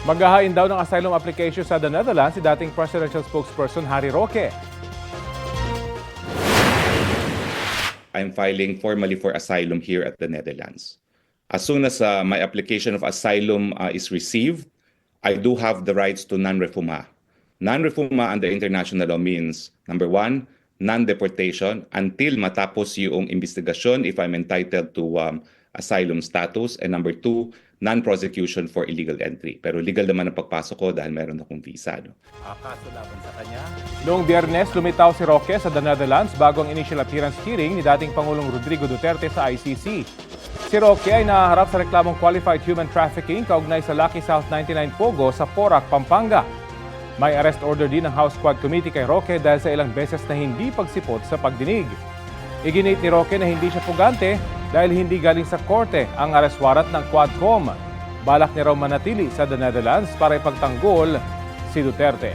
Maghahain daw ng asylum application sa the Netherlands si dating presidential spokesperson Harry Roque. I'm filing formally for asylum here at the Netherlands. As soon as my application of asylum is received, I do have the rights to non-refoulement. Non-refoulement under international law means, number one, non-deportation until matapos yung investigasyon if I'm entitled to asylum status. And number two, non-prosecution for illegal entry. Pero legal naman ang pagpasok ko dahil meron akong visa. No? Kaso laban sa kanya. Noong Biyernes, lumitaw si Roque sa the Netherlands bago ang initial appearance hearing ni dating Pangulong Rodrigo Duterte sa ICC. Si Roque ay nahaharap sa reklamong qualified human trafficking kaugnay sa Lucky South 99 Pogo sa Porac, Pampanga. May arrest order din ng House Quad Committee kay Roque dahil sa ilang beses na hindi pagsipot sa pagdinig. Iginit ni Roque na hindi siya pugante dahil hindi galing sa korte ang arrest warrant ng Quadcom. Balak niya raw manatili sa the Netherlands para ipagtanggol si Duterte.